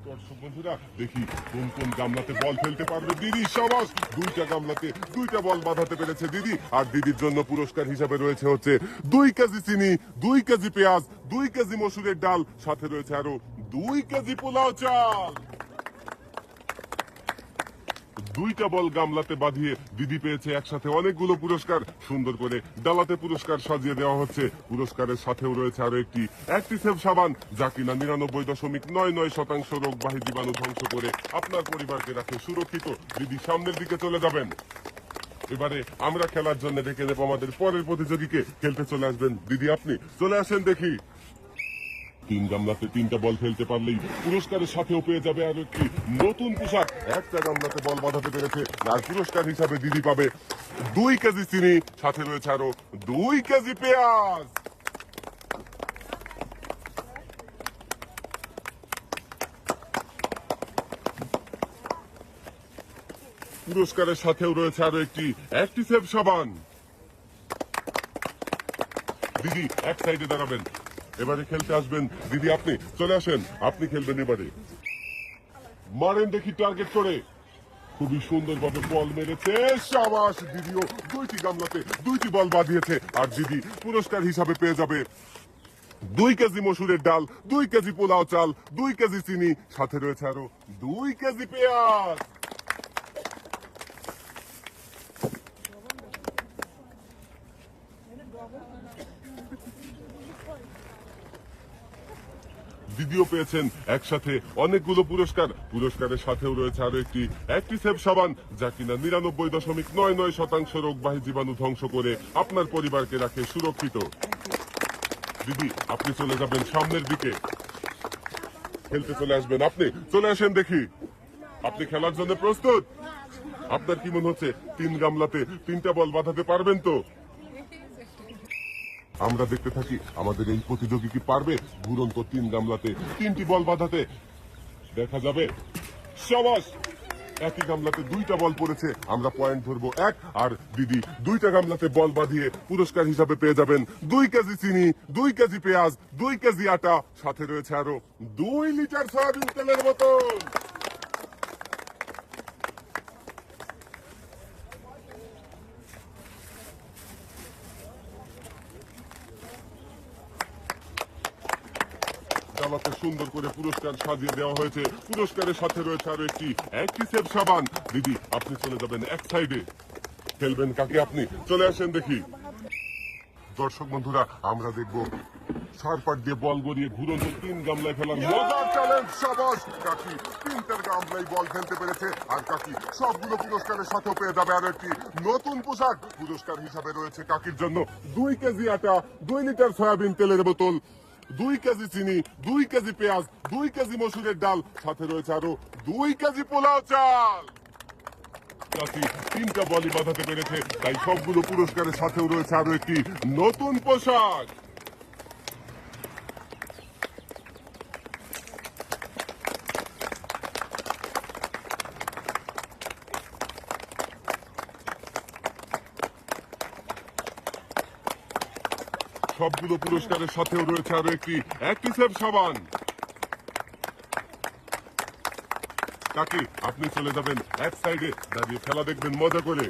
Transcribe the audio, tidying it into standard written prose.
দর্শক বন্ধুরা দেখি কোন কোন গামলাতে বল ফেলতে পারবে দিদি। সাবাস, দুইটা গামলাতে দুইটা বল বাঁধাতে পেরেছে দিদি। আর দিদির জন্য পুরস্কার হিসাবে রয়েছে হচ্ছে 2 কেজি চিনি, 2 কেজি পেঁয়াজ, 2 কেজি মসুরের ডাল, সাথে রয়েছে আরো 2 কেজি পোলাও চাল। দুইটা বল গামলাতে বাঁধিয়ে দিদি পেয়েছে একসাথে অনেকগুলো পুরস্কার। সুন্দর করে ডালাতে পুরস্কার সাজিয়ে দেওয়া হচ্ছে। পুরস্কারের সাথেও রয়েছে আরো একটি অ্যাক্টিসেভ সাবান, যা কিনা 99.99% রোগবাহী জীবাণু ধ্বংস করে আপনার পরিবারকে রাখে সুরক্ষিত। দিদি সামনের দিকে চলে যাবেন। এবারে আমরা খেলার জন্য ডেকে দেবো আমাদের পরের প্রতিযোগীকে। খেলতে চলে আসবেন দিদি, আপনি চলে আসেন দেখি। 3 গামলাতে 3টা বল ফেলতে পারলেই পুরস্কারের সাথেও পেয়ে যাবে আরো একটি নতুন পোশাক। একটা গামলাতে বল বাঁধাতে পেরেছে, আর পুরস্কার হিসাবে দিদি পাবে 2 কেজি চিনি, সাথে রয়েছে আরো 2 কেজি পেঁয়াজ। পুরস্কারের সাথেও রয়েছে আরো একটি অ্যাক্টিসেভ সাবান। দিদি এক সাইডে দাঁড়াবেন। এবারে খেলতে আসবেন দিদি, আপনি চলে আসেন, আপনি খেলবেন এবারে। মারেন দেখি টার্গেট করে। খুবই সুন্দরভাবে বল মেরেছে, সাবাস। দিদিও 2টি গামলাতে 2টি বল বাঁধিয়েছে। আর দিদি পুরস্কার হিসাবে পেয়ে যাবে 2 কেজি মসুরের ডাল, 2 কেজি পোলাও চাল, 2 কেজি চিনি, সাথে রয়েছে আরো 2 কেজি পেঁয়াজ। দিদিও পেয়েছেন একসাথে অনেকগুলো পুরস্কার। পুরস্কারের সাথেও রয়েছে আরো একটি অ্যাক্টিসেভ সাবান, যা কিনা 99.99% রোগবাহী জীবাণু ধ্বংস করে আপনার পরিবারকে রাখে সুরক্ষিত। দিদি আপনি চলে যাবেন সামনের দিকে। খেলতে চলে আসবেন, আপনি চলে আসেন দেখি। আপনি খেলার জন্য প্রস্তুত? আপনার কি মনে হচ্ছে 3 গামলাতে 3টা বল বাঁধাতে পারবেন তো? আমরা দেখতে থাকি আমাদের এই প্রতিযোগী কি পারবে ঘুরন্ত 3 গামলাতে 3টি বল বাঁধাতে। দেখা যাবে। সাবাস, একই গামলাতে 2টা বল পড়েছে, আমরা পয়েন্ট ধরবো 1। আর দিদি 2টা গামলাতে বল বাঁধিয়ে পুরস্কার হিসাবে পেয়ে যাবেন 2 কেজি চিনি, 2 কেজি পেঁয়াজ, 2 কেজি আটা, সাথে রয়েছে আরো 2 লিটার সয়াবিন তেলের বোতল। ডালাতে সুন্দর করে পুরস্কার সাজিয়ে দেওয়া হয়েছে। পুরস্কারের সাথে রয়েছে আরো একটি অ্যাক্টিসেভ সাবান। দিদি আপনি চলে যাবেন এক সাইডে। খেলবেন কাকে? আপনি চলে আসেন দেখি। দর্শক বন্ধুরা আমরা দেখবো সারপাট দিয়ে বল গড়িয়ে ঘুরন্ত 3 গামলায় ফেলার মজার চ্যালেঞ্জ। সাবাস, কাকি 3টার গামলায় বল ফেলতে পেরেছে। আর কাকি সবগুলো পুরস্কারের সাথেও পেয়ে যাবে আরো একটি নতুন পোশাক। পুরস্কার হিসাবে রয়েছে কাকির জন্য 2 কেজি আটা, 2 লিটার সয়াবিন তেলের বোতল, 2 কেজি চিনি, 2 কেজি পেঁয়াজ, 2 কেজি মসুরের ডাল, সাথে রয়েছে আরো 2 কেজি পোলাও চাল। কাকি 3টা বলই বাঁধাতে পেরেছে, তাই সবগুলো পুরস্কারের সাথেও রয়েছে আরো একটি নতুন পোশাক। সবগুলো পুরস্কারের সাথেও রয়েছে আরো একটি অ্যাক্টিসেভ সাবান। কাকি আপনি চলে যাবেন এক সাইডে, দাঁড়িয়ে খেলা দেখবেন মজা করে।